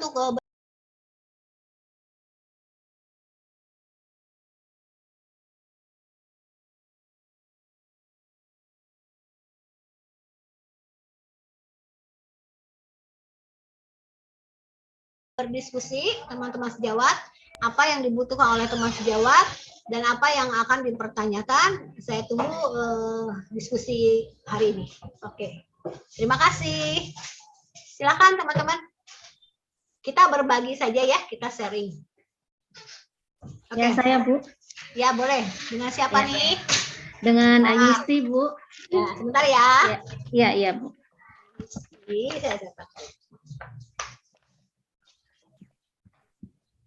untuk berdiskusi teman-teman sejawat, apa yang dibutuhkan oleh teman sejawat dan apa yang akan dipertanyakan. Saya tunggu diskusi hari ini. Oke, terima kasih. Silakan teman-teman. Kita berbagi saja ya, kita sharing. Oke. Ya, saya Bu. Ya, boleh. Dengan siapa nih? Dengan Ayisti, Bu. Ya, sebentar ya. Iya, Bu. Saya dapat.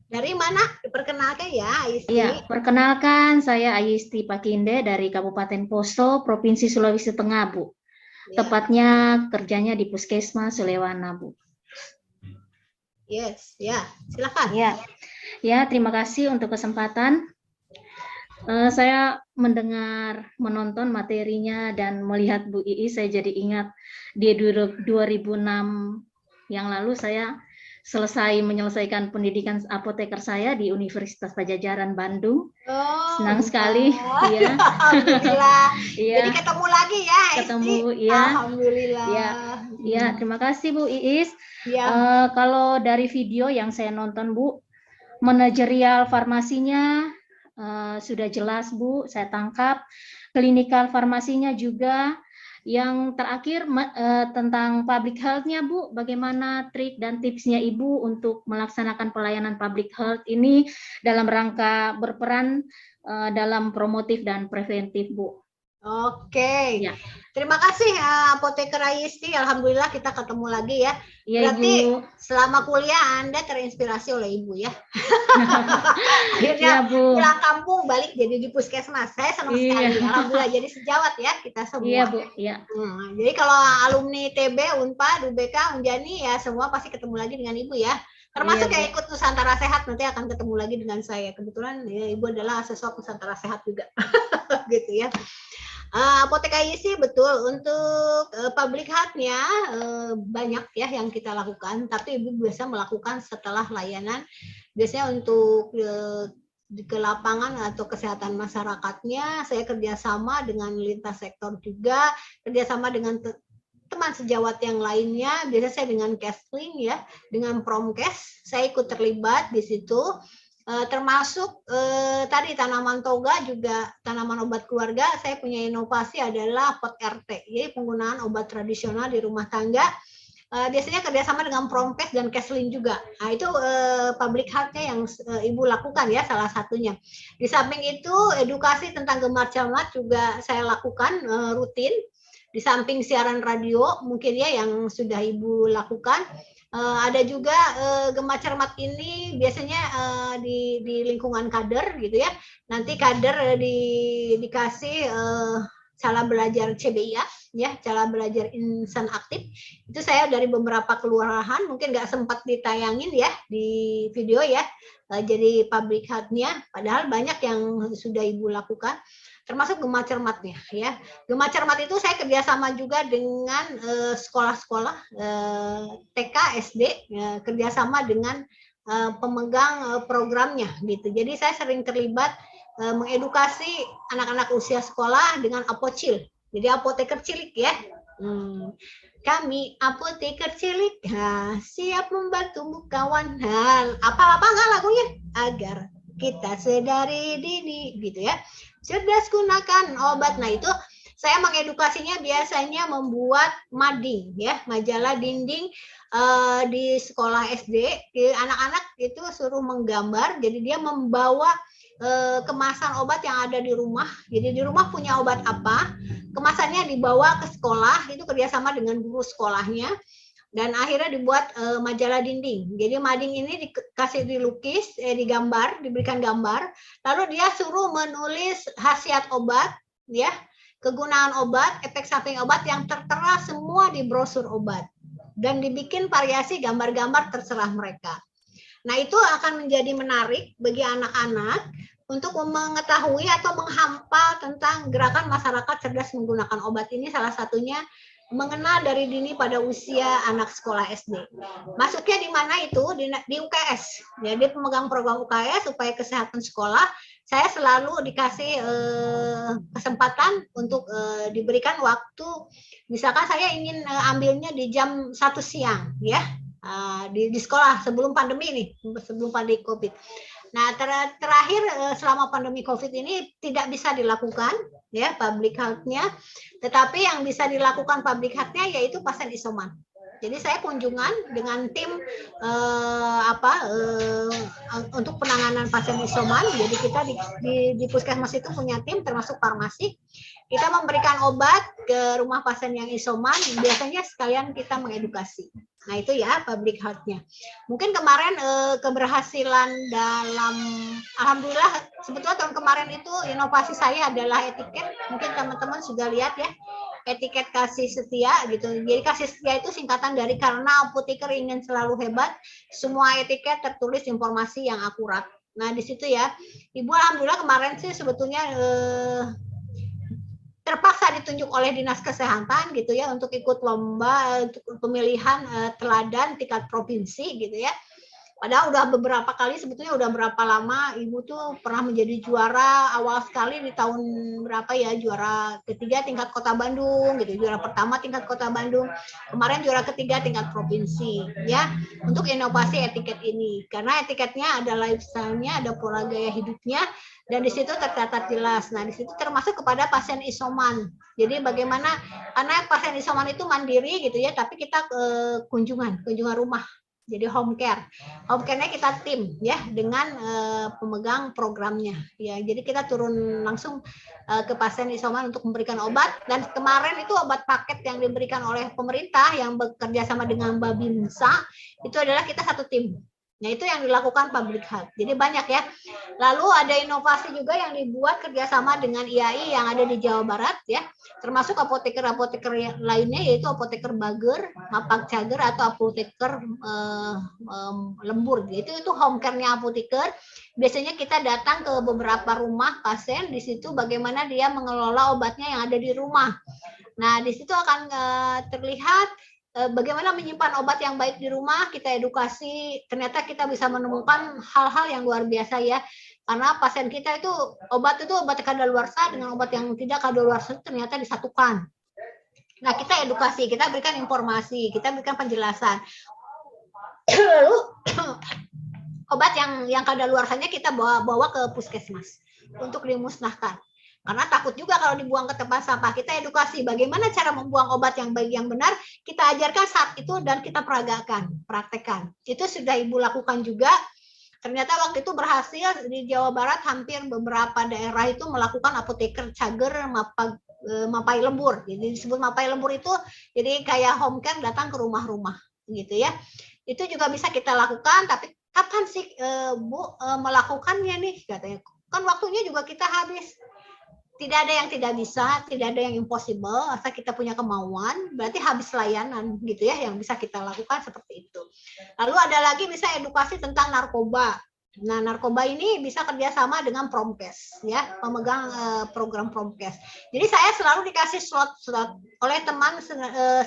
Dari mana? Diperkenalkan ya, Ayisti. Iya, perkenalkan saya Ayisti Pakinde dari Kabupaten Poso, Provinsi Sulawesi Tengah, Bu. Ya. Tepatnya kerjanya di Puskesmas Sulewana, Bu. Yes, ya, silakan. Ya, terima kasih untuk kesempatan. Saya menonton materinya dan melihat Bu Iis, saya jadi ingat di 2006 yang lalu saya menyelesaikan pendidikan apoteker saya di Universitas Pajajaran Bandung. Senang sekali, ya. Alhamdulillah. Jadi ketemu lagi ya, ketemu, ya. Alhamdulillah. Ya, terima kasih Bu Iis. Kalau dari video yang saya nonton, Bu, manajerial farmasinya sudah jelas, Bu, saya tangkap. Klinikal farmasinya juga. Yang terakhir tentang public health-nya, Bu, bagaimana trik dan tipsnya Ibu untuk melaksanakan pelayanan public health ini dalam rangka berperan dalam promotif dan preventif, Bu. Oke, ya. Terima kasih Apoteker Ayisti. Alhamdulillah kita ketemu lagi ya. Berarti Ibu, selama kuliah Anda terinspirasi oleh Ibu ya. Akhirnya pulang kampung balik jadi di puskesmas. Saya senang sekali. Alhamdulillah jadi sejawat ya kita semua. Iya Bu. Jadi kalau alumni TB, Unpad, UBK, Unjani ya semua pasti ketemu lagi dengan Ibu ya. Termasuk yang ikut Nusantara Sehat nanti akan ketemu lagi dengan saya. Kebetulan ya, Ibu adalah sosok Nusantara Sehat juga, gitu ya. Apotek Ayisti betul untuk public health-nya banyak ya yang kita lakukan, tapi Ibu biasa melakukan setelah layanan, biasanya untuk ke lapangan atau kesehatan masyarakatnya, saya kerjasama dengan lintas sektor juga, kerjasama dengan teman sejawat yang lainnya, biasanya saya dengan Kesling ya, dengan Promkes, saya ikut terlibat di situ. Termasuk tadi tanaman toga juga tanaman obat keluarga, saya punya inovasi adalah pot RT, jadi penggunaan obat tradisional di rumah tangga, biasanya kerjasama dengan Promkes dan Kesling juga. Nah itu public health-nya yang Ibu lakukan ya salah satunya. Di samping itu edukasi tentang gemar cermat juga saya lakukan rutin, di samping siaran radio mungkin ya yang sudah Ibu lakukan. Ada juga gemar cermat ini biasanya di lingkungan kader gitu ya. Nanti kader dikasih cara belajar CBIA ya, cara belajar insan aktif. Itu saya dari beberapa kelurahan mungkin nggak sempat ditayangin ya di video ya. Jadi public health-nya padahal banyak yang sudah Ibu lakukan. Termasuk gemar cermatnya ya. Gemar cermat itu saya kerjasama juga dengan sekolah-sekolah TK, SD, kerjasama dengan pemegang programnya gitu. Jadi saya sering terlibat mengedukasi anak-anak usia sekolah dengan apocil. Jadi apoteker cilik ya. Kami apoteker cilik, siap membantu kawan. Apa-apa nggak lagunya? Agar kita sedari dini gitu ya. Cerdas gunakan obat. Nah itu saya mengedukasinya biasanya membuat mading ya, majalah dinding di sekolah SD. Anak-anak itu suruh menggambar, jadi dia membawa kemasan obat yang ada di rumah. Jadi di rumah punya obat apa, kemasannya dibawa ke sekolah, itu kerjasama dengan guru sekolahnya. Dan akhirnya dibuat majalah dinding. Jadi mading ini dikasih dilukis, digambar, diberikan gambar. Lalu dia suruh menulis khasiat obat, ya, kegunaan obat, efek samping obat yang tertera semua di brosur obat. Dan dibikin variasi gambar-gambar terserah mereka. Nah itu akan menjadi menarik bagi anak-anak untuk mengetahui atau menghafal tentang gerakan masyarakat cerdas menggunakan obat ini. Salah satunya mengenal dari dini pada usia anak sekolah SD. Masuknya di mana itu? Di UKS. Jadi pemegang program UKS supaya kesehatan sekolah, saya selalu dikasih kesempatan untuk diberikan waktu. Misalkan saya ingin ambilnya di jam 1 siang, ya, di sekolah sebelum pandemi nih, sebelum pandemi COVID. Nah, terakhir selama pandemi COVID ini tidak bisa dilakukan ya public health-nya, tetapi yang bisa dilakukan public health-nya yaitu pasien isoman. Jadi saya kunjungan dengan tim untuk penanganan pasien isoman. Jadi kita di puskesmas itu punya tim termasuk farmasi. Kita memberikan obat ke rumah pasien yang isoman. Biasanya sekalian kita mengedukasi. Nah itu ya public health-nya. Mungkin kemarin keberhasilan dalam, alhamdulillah sebetulnya tahun kemarin itu inovasi saya adalah etiket. Mungkin teman-teman sudah lihat ya, etiket kasih setia gitu. Jadi kasih setia itu singkatan dari karena apoteker ingin selalu hebat, semua etiket tertulis informasi yang akurat. Nah di situ ya, Ibu alhamdulillah kemarin sih sebetulnya terpaksa ditunjuk oleh Dinas Kesehatan gitu ya untuk ikut lomba untuk pemilihan teladan tingkat provinsi gitu ya. Padahal udah beberapa kali, sebetulnya udah berapa lama Ibu tuh pernah menjadi juara awal sekali di tahun berapa ya, juara ketiga tingkat Kota Bandung gitu, juara pertama tingkat Kota Bandung, kemarin juara ketiga tingkat provinsi ya, untuk inovasi etiket ini. Karena etiketnya ada lifestyle-nya, ada pola gaya hidupnya, dan di situ tercatat jelas. Nah, di situ termasuk kepada pasien isoman. Jadi bagaimana, karena pasien isoman itu mandiri gitu ya, tapi kita kunjungan rumah. Jadi home care. Home care-nya kita tim ya dengan pemegang programnya. Ya, jadi kita turun langsung ke pasien isoman untuk memberikan obat, dan kemarin itu obat paket yang diberikan oleh pemerintah yang bekerja sama dengan Babinsa itu adalah kita satu tim. Nah, itu yang dilakukan public health. Jadi banyak ya. Lalu ada inovasi juga yang dibuat kerjasama dengan IAI yang ada di Jawa Barat ya. Termasuk apoteker-apoteker lainnya yaitu apoteker Bager, Mapak Cager atau apoteker Lembur. Itu home care-nya apoteker. Biasanya kita datang ke beberapa rumah pasien, di situ bagaimana dia mengelola obatnya yang ada di rumah. Nah, di situ akan terlihat bagaimana menyimpan obat yang baik di rumah, kita edukasi, ternyata kita bisa menemukan hal-hal yang luar biasa ya. Karena pasien kita itu obat kadaluarsa dengan obat yang tidak kadaluarsa ternyata disatukan. Nah, kita edukasi, kita berikan informasi, kita berikan penjelasan. Lalu obat yang kadaluarsanya kita bawa ke puskesmas untuk dimusnahkan. Karena takut juga kalau dibuang ke tempat sampah. Kita edukasi bagaimana cara membuang obat yang baik yang benar, kita ajarkan saat itu dan kita praktekkan. Itu sudah Ibu lakukan juga. Ternyata waktu itu berhasil di Jawa Barat, hampir beberapa daerah itu melakukan apoteker cager mapai lembur. Jadi disebut mapai lembur itu jadi kayak home care datang ke rumah-rumah gitu ya. Itu juga bisa kita lakukan, tapi kapan sih Bu melakukannya nih katanya. Kan waktunya juga kita habis. Tidak ada yang tidak bisa, tidak ada yang impossible, asal kita punya kemauan, berarti habis layanan gitu ya, yang bisa kita lakukan seperti itu. Lalu ada lagi bisa edukasi tentang narkoba. Nah, narkoba ini bisa kerjasama dengan Promkes, ya, pemegang program Promkes. Jadi saya selalu dikasih slot oleh teman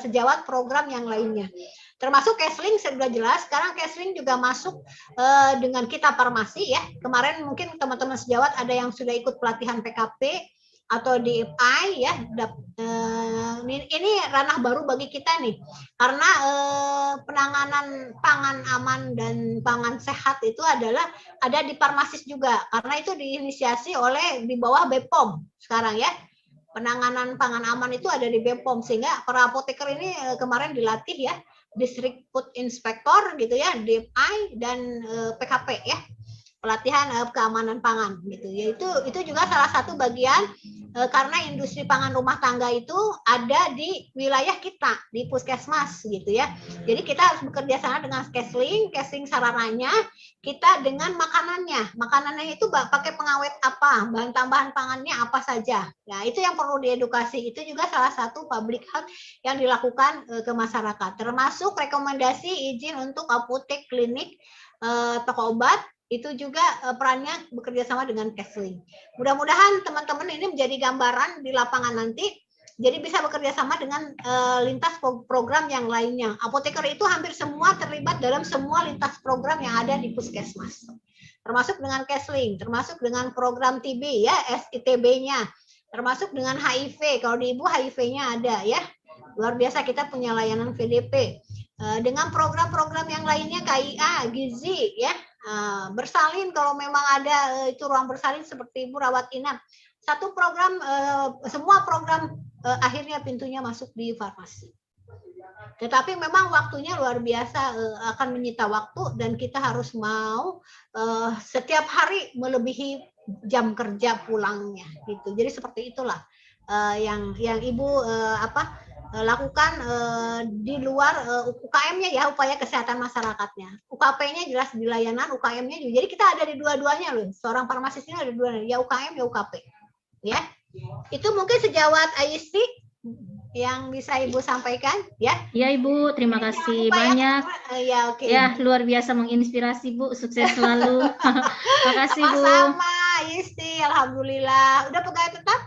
sejawat program yang lainnya. Termasuk Kesling sudah jelas, sekarang Kesling juga masuk dengan kita farmasi ya. Kemarin mungkin teman-teman sejawat ada yang sudah ikut pelatihan PKP, atau DFI ya, ini ranah baru bagi kita nih, karena penanganan pangan aman dan pangan sehat itu adalah ada di farmasis juga, karena itu diinisiasi oleh di bawah BPOM sekarang ya. Penanganan pangan aman itu ada di BPOM, sehingga para apoteker ini kemarin dilatih ya, District Food Inspector gitu ya, DFI dan PKP ya, pelatihan keamanan pangan gitu ya. Itu juga salah satu bagian karena industri pangan rumah tangga itu ada di wilayah kita di puskesmas gitu ya. Jadi kita harus bekerja sama dengan Kesling sarananya, kita dengan makanannya itu pakai pengawet apa, bahan tambahan pangannya apa saja. Nah, itu yang perlu diedukasi. Itu juga salah satu public health yang dilakukan ke masyarakat, termasuk rekomendasi izin untuk apotek, klinik, toko obat. Itu juga perannya bekerja sama dengan Kesling. Mudah-mudahan teman-teman ini menjadi gambaran di lapangan nanti Jadi bisa bekerja sama dengan lintas program yang lainnya. Apoteker itu hampir semua terlibat dalam semua lintas program yang ada di puskesmas. Termasuk dengan Kesling, termasuk dengan program TB ya, SITB-nya, termasuk dengan HIV. Kalau di Ibu HIV-nya ada ya. Luar biasa kita punya layanan VDP. Dengan program-program yang lainnya KIA, gizi ya. Bersalin kalau memang ada itu ruang bersalin seperti Ibu rawat inap. Satu program, semua program akhirnya pintunya masuk di farmasi. Tetapi memang waktunya luar biasa, akan menyita waktu dan kita harus mau setiap hari melebihi jam kerja pulangnya gitu. Jadi seperti itulah yang Ibu lakukan di luar UKM-nya ya, upaya kesehatan masyarakatnya. UKP-nya jelas di layanan, UKM-nya juga. Jadi kita ada di dua-duanya loh. Seorang farmasis ini ada dua, ya UKM ya UKP. Ya. Itu mungkin sejawat Aisti yang bisa Ibu sampaikan ya. Ya Ibu, terima kasih banyak. Ya, oke. Ya, luar biasa menginspirasi Bu, sukses selalu. Terima kasih Bu. Sama-sama Isti, alhamdulillah. Udah pegawai tetap?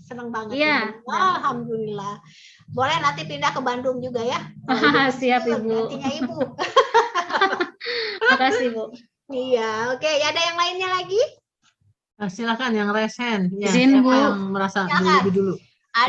Senang banget. Iya. Alhamdulillah. Boleh nanti pindah ke Bandung juga ya. Siap Ibu. Gantinya Ibu. Terima kasih Bu. Iya, oke. Ada yang lainnya lagi? Silakan yang resen. Ya, Izin, Bu. siapa yang merasa lebih dulu?